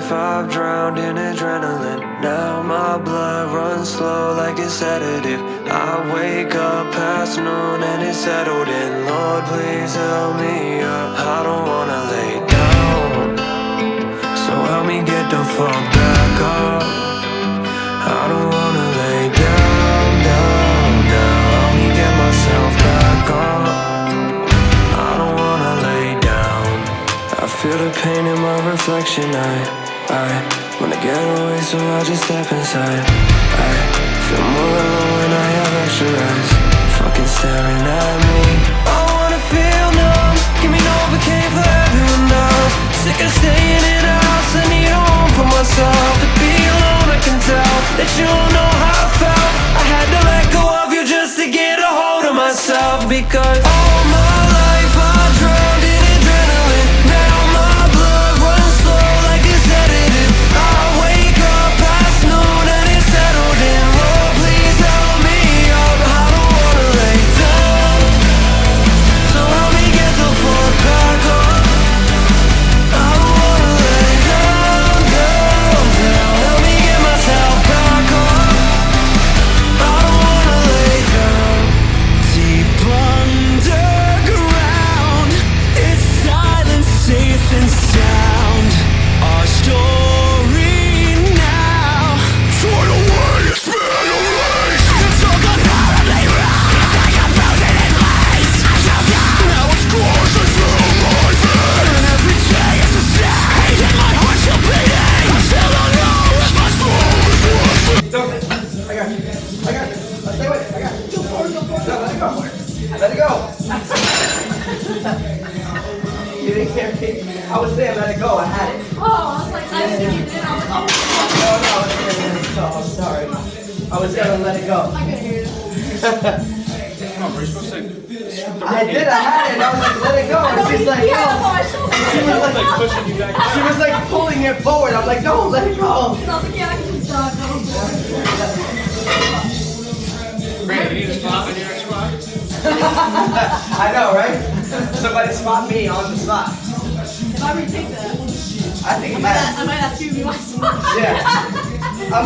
life I've drowned in adrenaline. Now my blood runs slow like a sedative. I wake up past noon and it's settled in. Lord, please help me up, I don't wanna lay down. So help me get the fuck back up. I don't wanna lay down, down, down. Help me get myself back up. I don't wanna lay down. I feel the pain in my reflection. I wanna get away, so I just step inside. I feel more alone when I have extra eyes fucking staring at me. I wanna feel numb, give me Novocaine for everyone else. Sick of staying in a house, I need a home for myself. To be alone, I can tell that you don't know how I felt. I had to let go of you just to get a hold of myself. Because all my life I drowned in adrenaline. Now my blood runs slow like a sedative. I wake up past noon and it's settled in. Lord, please help me up, I don't wanna lay down. So help me get the fuck back up. I don't wanna lay down, down, down. Help me get myself back up. I don't wanna lay down. Deep underground, it's silent, safe and sound. Our story now. Turn away, it's been erased. It's all gone horribly wrong. It's like I'm frozen in place. I shall die. Now it's scars I feel my face. And every day is the same. And my heart's still beating. I still don't know if my soul is worth it. I got you. Stay away. I got you. No, let it go. Let it go. You didn't hear me. I was saying let it go. I had it. Oh, I was like, I didn't you did. I was like, No, I'm sorry. I was gonna let it go. I couldn't hear you. Come on, we're supposed to. I did. I had it. I was like, let it go. And she's like, Yeah, that's no. how I showed She was like, Pushing you back. she was like pulling it forward. I'm like, no, let it go. I was like, yeah, I can just Brandon, you need a spot on your next squad? I know, right? Somebody spot me on the spot. If I retake that, I think I might ask you to be my spot. Yeah. I'm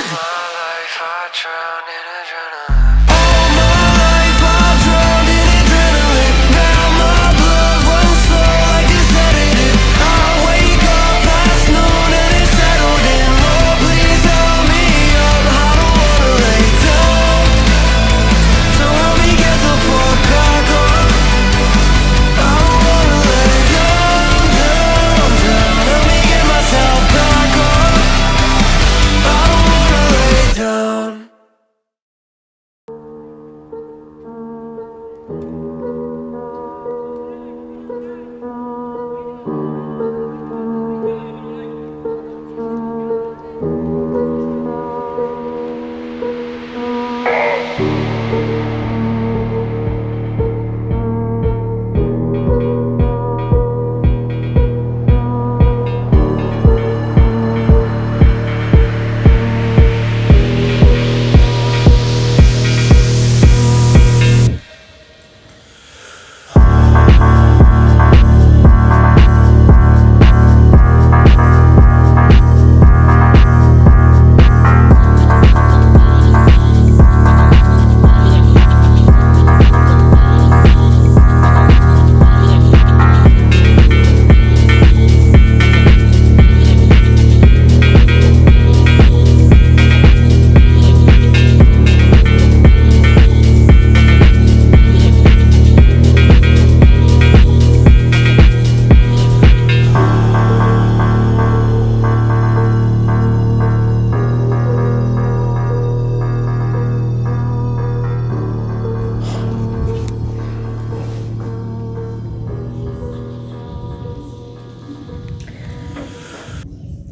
My life I drowned in adrenaline. All my life I drowned in adrenaline. Now my blood runs slow like a sedative. I wake up past noon and it's settled in. Lord, please help me up, I don't wanna lay down. So help me get the fuck back up. I don't wanna lay down, down, down. Help me get myself back up. I don't wanna lay down.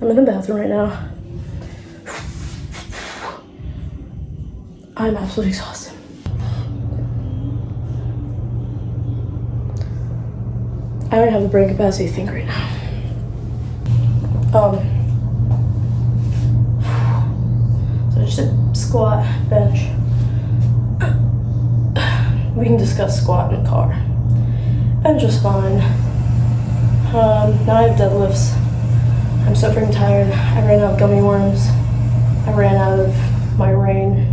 I'm in the bathroom right now. I'm absolutely exhausted. I don't have the brain capacity to think right now. So just a squat, bench. We can discuss squat in the car. Bench was fine. Now I have deadlifts. I'm so freaking tired. I ran out of gummy worms. I ran out of my rain.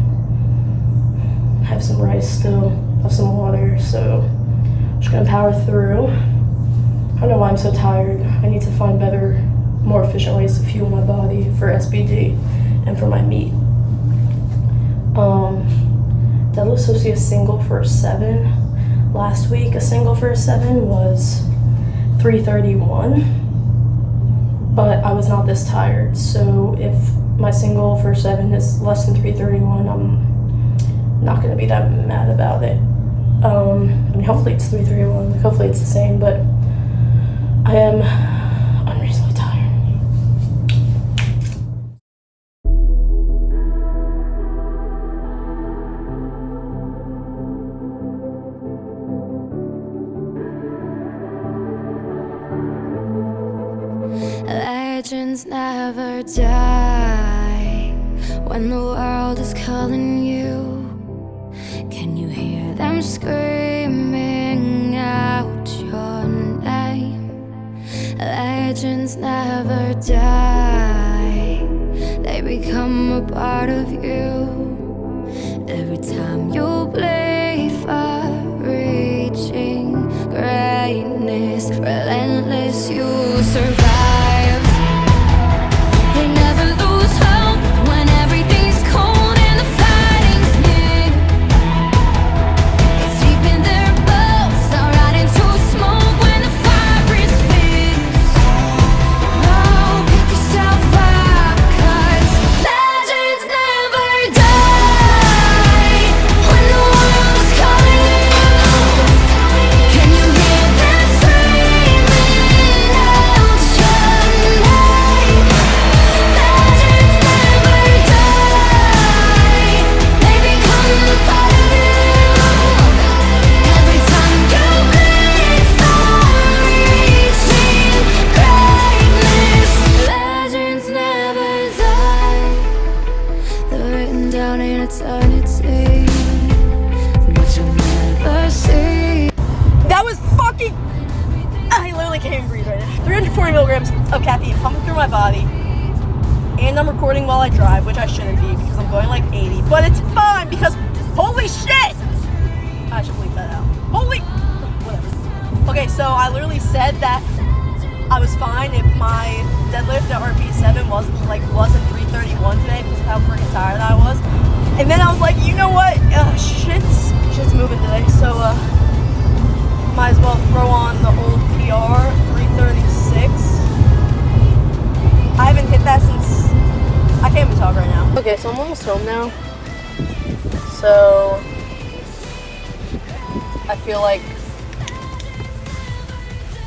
I have some rice still. I have some water, so I'm just gonna power through. I don't know why I'm so tired. I need to find better, more efficient ways to fuel my body for SBD and for my meet. Deadlift's supposed to be a single for a 7. Last week, a single for a 7 was 331, but I was not this tired. So if my single for 7 is less than 331, I'm not gonna be that mad about it. I mean, hopefully it's 331, like hopefully it's the same, but I am unreasonably tired. Legends never die when the world is calling you. Can you hear them screaming out your name? Legends never die, they become a part of you. Every time you play for reaching greatness, relentless, you survive. They never lose hope when everything's cold and the fighting's near. It's deep in their bones, they'll ride into smoke when the fire is fierce. Oh, pick yourself up, 'cause legends never die when the world's calling you. Can you hear them screaming out your name? Legends never die, they become a part of you. Every time you bleed for reaching greatness, legends never die. They're written down in eternity, but you'll never see. That was fucking... I literally can't even breathe right now. 340 milligrams of caffeine pumping through my body. And I'm recording while I drive, which I shouldn't be because I'm going like 80. But it's fine because, holy shit! I should bleep that out. Holy... whatever. Okay, so I literally said that I was fine if my deadlift at RP7 wasn't 331 today because of how freaking tired I was. And then I was like, you know what? Shit's moving today, so might as well throw on the old PR, 336. I haven't hit that since... I can't even talk right now. Okay, so I'm almost home now. So I feel like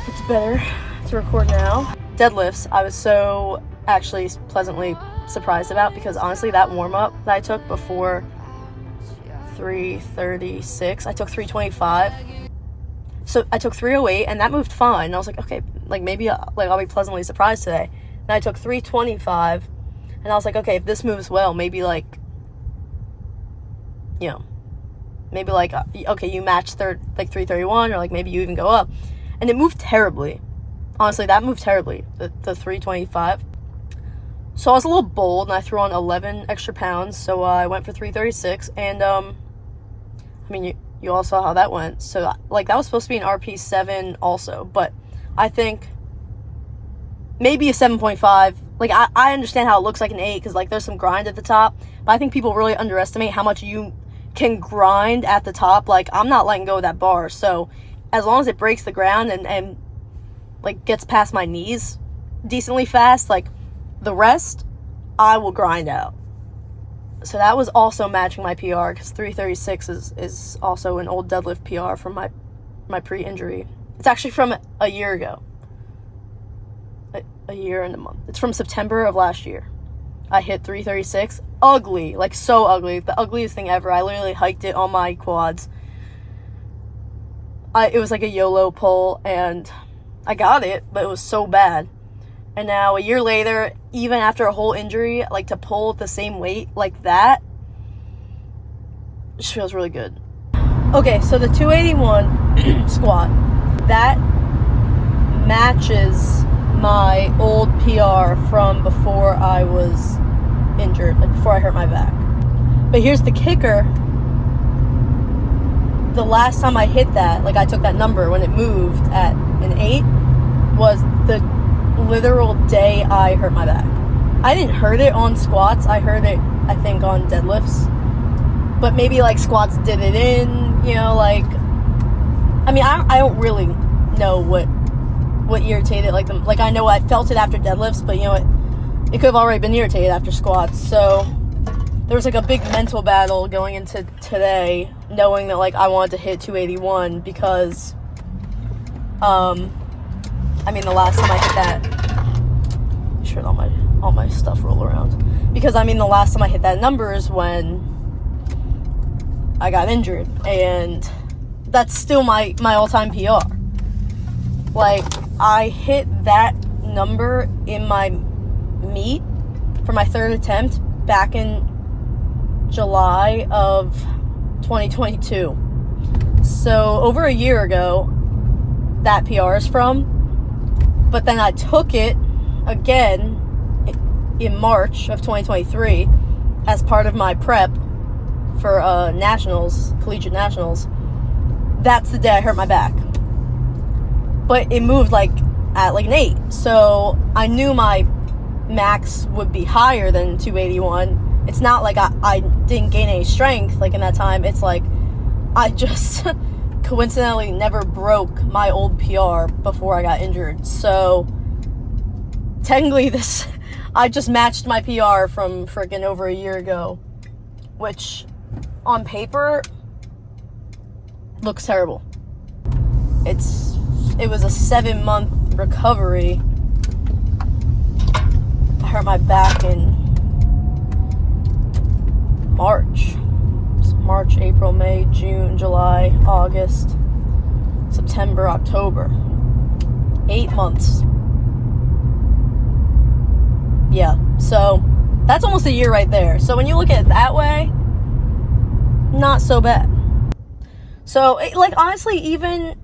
it's better to record now. Deadlifts, I was so actually pleasantly surprised about because honestly that warm-up that I took before 336, I took 325. So I took 308 and that moved fine. And I was like, okay, like maybe I'll be pleasantly surprised today. And I took 325 and I was like, okay, if this moves well, maybe like, you know, maybe like, okay, you match 331 or like maybe you even go up. And it moved terribly. Honestly, that moved terribly, the 325. So I was a little bold and I threw on 11 extra pounds. So I went for 336 and I mean, you all saw how that went. So like that was supposed to be an RP7 also, but I think maybe a 7.5. Like I understand how it looks like an 8 because like there's some grind at the top, but I think people really underestimate how much you can grind at the top. Like I'm not letting go of that bar. So as long as it breaks the ground and like gets past my knees decently fast, like the rest I will grind out. So that was also matching my PR because 336 is also an old deadlift PR from my pre-injury. It's actually from a year ago. A year and a month. It's from September of last year. I hit 336. Ugly. Like so ugly. The ugliest thing ever. I literally hiked it on my quads. It was like a YOLO pull and I got it, but it was so bad. And now a year later, even after a whole injury, like to pull the same weight like that, it just feels really good. Okay, so the 281 squat, that matches my old PR from before I was injured, like before I hurt my back. But here's the kicker. The last time I hit that, like I took that number when it moved at an 8, was the literal day I hurt my back. I didn't hurt it on squats. I hurt it, I think, on deadlifts. But maybe like squats did it in, you know, like, I mean, I don't really know what irritated, like I know I felt it after deadlifts, but you know what, it could have already been irritated after squats. So there was like a big mental battle going into today, knowing that like I wanted to hit 281 because, I mean, the last time I hit that, I'm sure all my stuff roll around, because I mean, the last time I hit that number is when I got injured, and that's still my all-time PR. Like, I hit that number in my meet for my third attempt back in July of 2022. So over a year ago, that PR is from. But then I took it again in March of 2023 as part of my prep for nationals, collegiate nationals. That's the day I hurt my back. But it moved like at like an 8. So I knew my max would be higher than 281. It's not like I didn't gain any strength like in that time. It's like I just coincidentally never broke my old PR before I got injured. So technically I just matched my PR from freaking over a year ago, which on paper looks terrible. It was a 7-month recovery. I hurt my back in March. March, April, May, June, July, August, September, October. 8 months. Yeah, so that's almost a year right there. So when you look at it that way, not so bad. So, like, honestly, even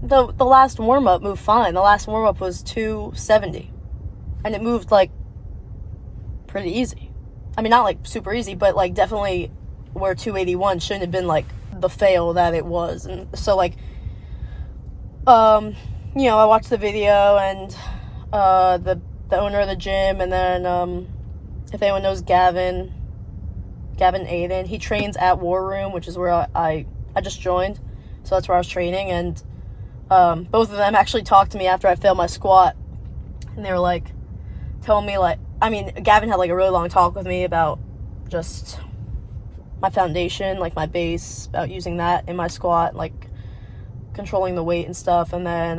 the last warm-up moved fine. The last warm-up was 270. And it moved, like, pretty easy. I mean, not, like, super easy, but, like, definitely where 281 shouldn't have been, like, the fail that it was. And so, like, you know, I watched the video, and the owner of the gym, and then, if anyone knows Gavin Aiden, he trains at War Room, which is where I just joined. So that's where I was training, and both of them actually talked to me after I failed my squat, and they were like telling me, like, I mean, Gavin had like a really long talk with me about just my foundation, like my base, about using that in my squat, like controlling the weight and stuff. And then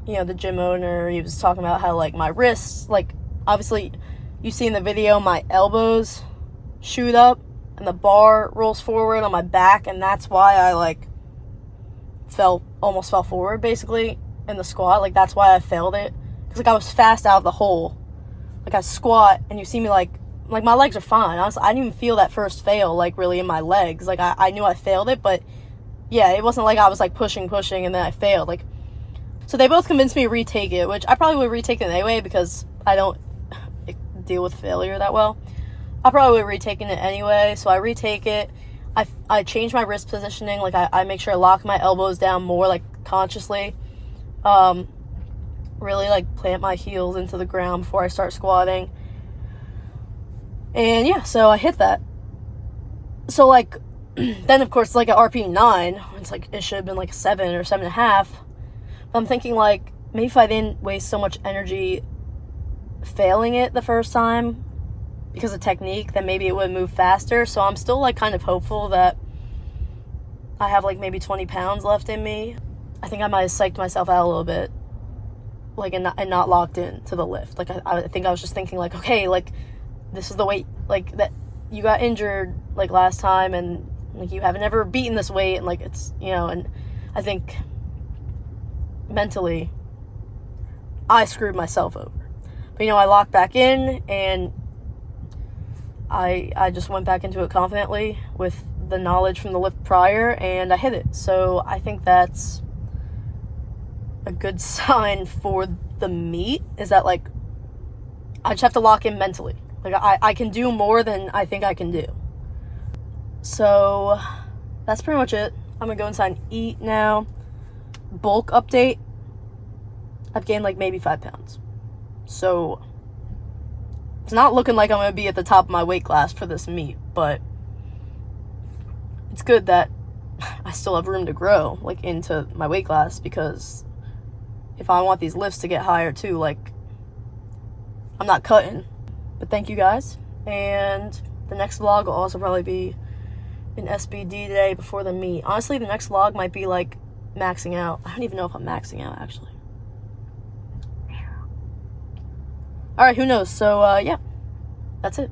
you know, the gym owner, he was talking about how like my wrists, like obviously you see in the video my elbows shoot up and the bar rolls forward on my back, and that's why I like almost fell forward basically in the squat. Like that's why I failed it, because like I was fast out of the hole. Like I squat and you see me like my legs are fine. Honestly, I didn't even feel that first fail like really in my legs. Like I knew I failed it, but yeah, it wasn't like I was like pushing and then I failed. Like, so they both convinced me to retake it, which I probably would retake it anyway because I don't deal with failure that well. I probably would have retaken it anyway, so I retake it. I change my wrist positioning. Like I make sure I lock my elbows down more, like consciously. Really like plant my heels into the ground before I start squatting. And yeah, so I hit that. So like, then of course like at RP 9, it's like it should have been like 7 or 7.5. But I'm thinking like maybe if I didn't waste so much energy failing it the first time because of technique, then maybe it would move faster. So I'm still like kind of hopeful that I have like maybe 20 pounds left in me. I think I might have psyched myself out a little bit, like and not locked in to the lift. Like I think I was just thinking like, okay, like this is the weight, like that you got injured like last time, and like you haven't ever beaten this weight, and like it's, you know, and I think mentally I screwed myself over. But you know, I locked back in and I just went back into it confidently with the knowledge from the lift prior, and I hit it. So I think that's a good sign for the meet is that, like, I just have to lock in mentally. Like, I can do more than I think I can do. So, that's pretty much it. I'm gonna go inside and eat now. Bulk update. I've gained, like, maybe 5 pounds. So, it's not looking like I'm gonna be at the top of my weight class for this meet, but it's good that I still have room to grow, like, into my weight class, because if I want these lifts to get higher too, like, I'm not cutting. But thank you guys, and the next vlog will also probably be an SBD day before the meet. Honestly, the next vlog might be, like, maxing out. I don't even know if I'm maxing out, actually. Alright, who knows? So, yeah, that's it.